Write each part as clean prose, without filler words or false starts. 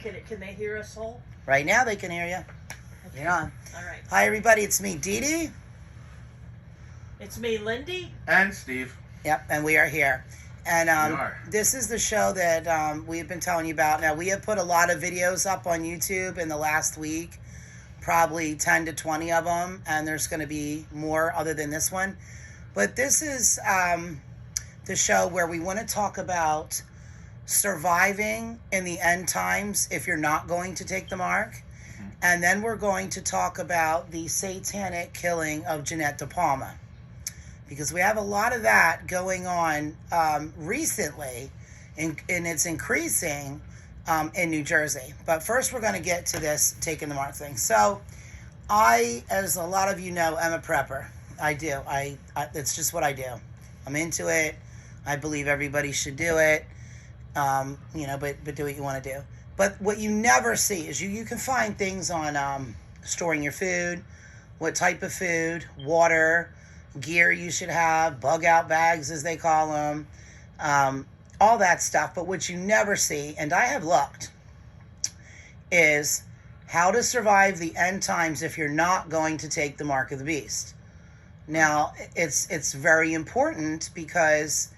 Can they hear us all? Right now they can hear you. Okay. You're on. All right. Hi, everybody. It's me, Dee Dee. It's me, Lindy. And Steve. Yep, and we are here. And We are. this is the show that we've been telling you about. Now, we have put a lot of videos up on YouTube in the last week, probably 10 to 20 of them, and there's going to be more other than this one. But this is the show where we want to talk about surviving in the end times if you're not going to take the mark. And then we're going to talk about the satanic killing of Jeanette De Palma, because we have a lot of that going on recently, and it's increasing in New Jersey. But first, we're going to get to this taking the mark thing. So I, as a lot of you know, am a prepper. I do. I it's just what I do. I'm into it. I believe everybody should do it. But do what you want to do. But what you never see is you can find things on storing your food, what type of food, water, gear you should have, bug out bags as they call them, all that stuff. But what you never see, and I have looked, is how to survive the end times if you're not going to take the mark of the beast. Now, it's very important, because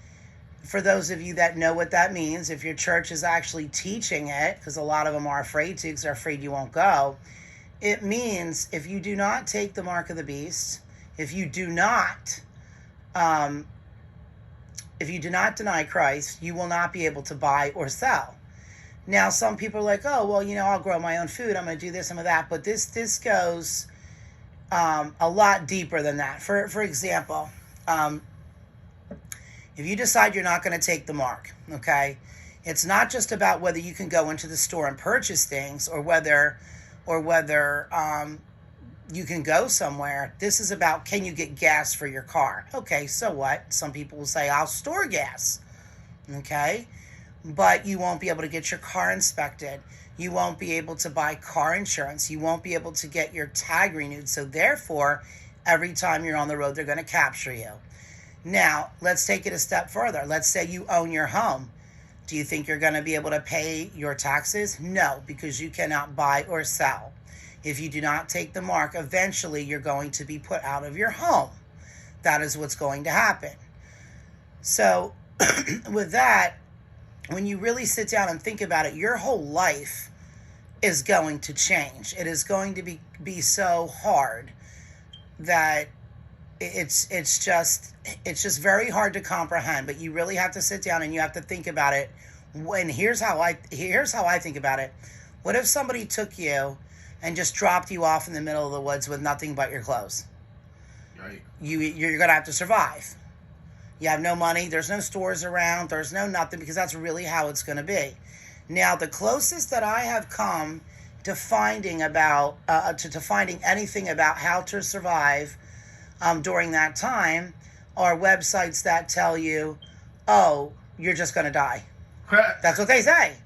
for those of you that know what that means, if your church is actually teaching it, because a lot of them are afraid to, because they're afraid you won't go, it means if you do not take the mark of the beast, if you do not deny Christ, you will not be able to buy or sell. Now, some people are like, oh, well, I'll grow my own food, I'm going to do this, some of that, but this goes a lot deeper than that. For example, if you decide you're not going to take the mark, okay, it's not just about whether you can go into the store and purchase things, or whether you can go somewhere. This is about, can you get gas for your car? Okay, so what? Some people will say, I'll store gas, okay, but you won't be able to get your car inspected. You won't be able to buy car insurance. You won't be able to get your tag renewed. So therefore, every time you're on the road, they're going to capture you. Now, let's take it a step further. Let's say you own your home. Do you think you're going to be able to pay your taxes? No, because you cannot buy or sell. If you do not take the mark, eventually you're going to be put out of your home. That is what's going to happen. So, with that, when you really sit down and think about it, your whole life is going to change. It is going to be so hard that it's just very hard to comprehend. But you really have to sit down and you have to think about it. And here's how I think about it. What if somebody took you and just dropped you off in the middle of the woods with nothing but your clothes? Right. You're gonna have to survive. You have no money. There's no stores around. There's no nothing, because that's really how it's going to be. Now, the closest that I have come to finding anything about how to survive during that time are websites that tell you, oh, you're just going to die. That's what they say.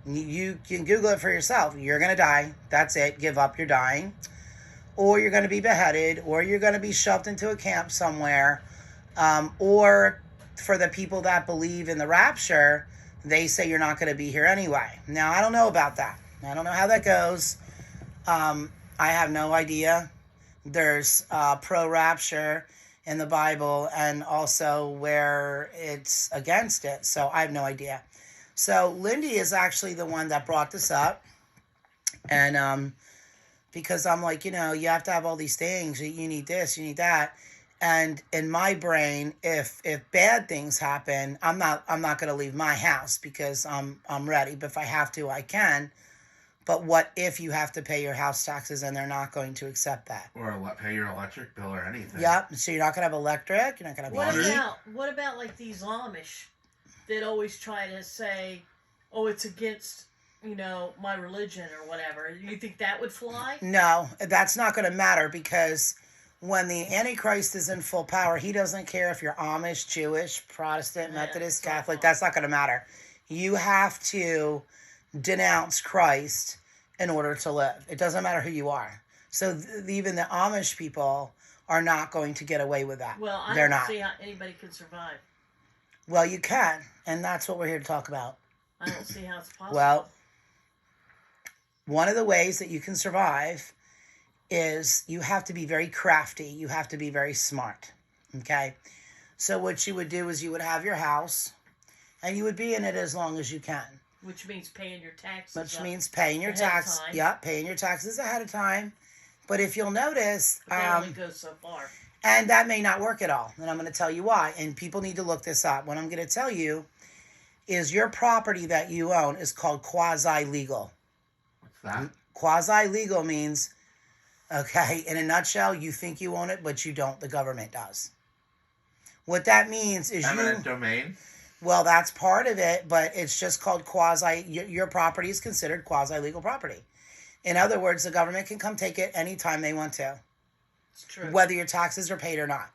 You can Google it for yourself. You're going to die. That's it. Give up. You're dying. Or you're going to be beheaded, or you're going to be shoved into a camp somewhere. Or for the people that believe in the rapture, they say you're not going to be here anyway. Now, I don't know about that. I don't know how that goes. I have no idea. There's pro-rapture in the Bible, and also where it's against it. So I have no idea. So Lindy is actually the one that brought this up. And because I'm like, you have to have all these things. You need this, you need that. And in my brain, if bad things happen, I'm not going to leave my house, because I'm ready. But if I have to, I can. But what if you have to pay your house taxes and they're not going to accept that? Or pay your electric bill or anything. Yep. So you're not going to have electric. You're not going to have heat. What about like these Amish that always try to say, oh, it's against, my religion or whatever? You think that would fly? No, that's not going to matter, because when the Antichrist is in full power, he doesn't care if you're Amish, Jewish, Protestant, Methodist, Catholic. That's not going to matter. You have to denounce Christ in order to live. It doesn't matter who you are. So even the Amish people are not going to get away with that. Well, I They're don't not. see how anybody can survive. Well, you can, and that's what we're here to talk about. I don't see how it's possible. Well, one of the ways that you can survive is you have to be very crafty. You have to be very smart. Okay? So what you would do is you would have your house, and you would be in it as long as you can. Which means paying your taxes. Which means paying your taxes. Yep, paying your taxes ahead of time. But if you'll notice, that only goes so far. And that may not work at all. And I'm going to tell you why. And people need to look this up. What I'm going to tell you is your property that you own is called quasi-legal. What's that? Quasi-legal means, okay, in a nutshell, you think you own it, but you don't. The government does. What that means is eminent domain? Well, that's part of it, but it's just called quasi. Your property is considered quasi-legal property. In other words, the government can come take it anytime they want to. It's true. Whether your taxes are paid or not.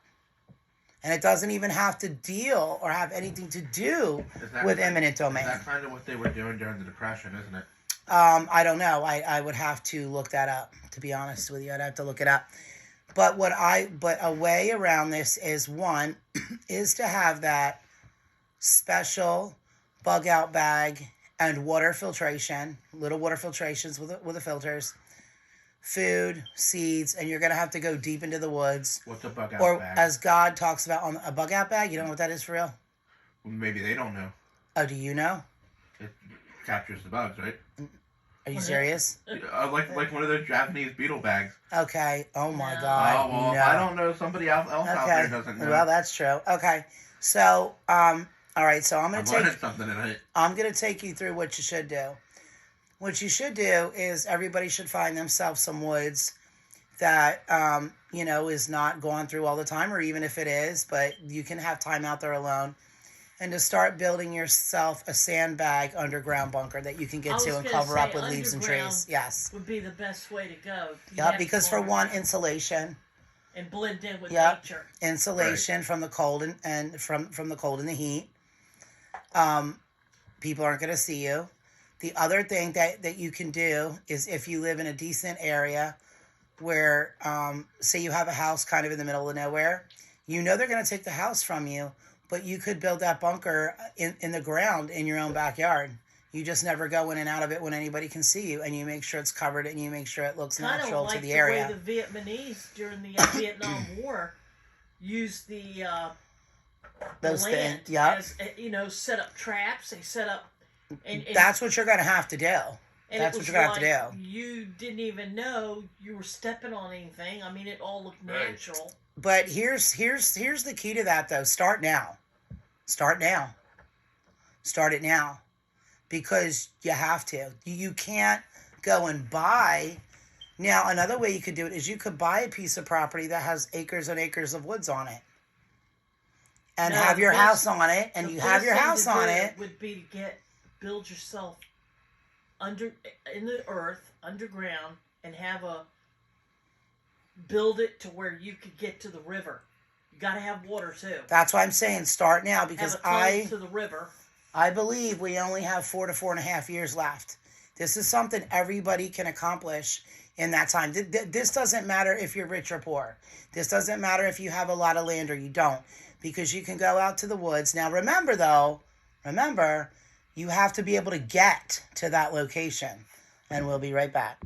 And it doesn't even have to deal or have anything to do with eminent domain. Is that kind of what they were doing during the Depression, isn't it? I don't know. I would have to look that up, to be honest with you. I'd have to look it up. But a way around this is, one, is to have that special bug out bag and water filtration, little water filtrations with the filters, food, seeds, and you're going to have to go deep into the woods. What's a bug out or, bag? as God talks about, on a bug out bag. You don't know what that is for real? Well, maybe they don't know. Oh, do you know? It captures the bugs, right? Are you serious? Like one of those Japanese beetle bags. Okay. Oh my No. God. Oh, well, no. if I don't know, somebody else out there doesn't know. Well, that's true. Okay. So, all right. So I'm learning something tonight. I'm gonna take you through what you should do. What you should do is everybody should find themselves some woods that, is not going through all the time, or even if it is, but you can have time out there alone. And to start building yourself a sandbag underground bunker that you can get to and cover up with leaves and trees. Yes. Would be the best way to go. Yeah, because for one, insulation. And blend in with nature. Insulation from the cold and from the cold and the heat. People aren't going to see you. The other thing that you can do is, if you live in a decent area where, say you have a house kind of in the middle of nowhere, they're going to take the house from you, but you could build that bunker in the ground in your own backyard. You just never go in and out of it when anybody can see you, and you make sure it's covered and you make sure it looks natural to the area. Kind of like the way the Vietnamese during the Vietnam War used the land as, set up traps. They set up... And that's what you're going to have to do. That's what you're going to have to do. You didn't even know you were stepping on anything. I mean, it all looked natural. But here's the key to that, though. Start now. Start now. Start it now. Because you have to. You can't go and buy. Now, another way you could do it is you could buy a piece of property that has acres and acres of woods on it. And have your house on it. And you have your house on it. Would be to build yourself in the earth, underground, and build it to where you could get to the river. You got to have water too. That's why I'm saying start now, because to the river. I believe we only have 4 to 4.5 years left. This is something everybody can accomplish in that time. This doesn't matter if you're rich or poor. This doesn't matter if you have a lot of land or you don't, because you can go out to the woods. Now remember, you have to be able to get to that location. And we'll be right back.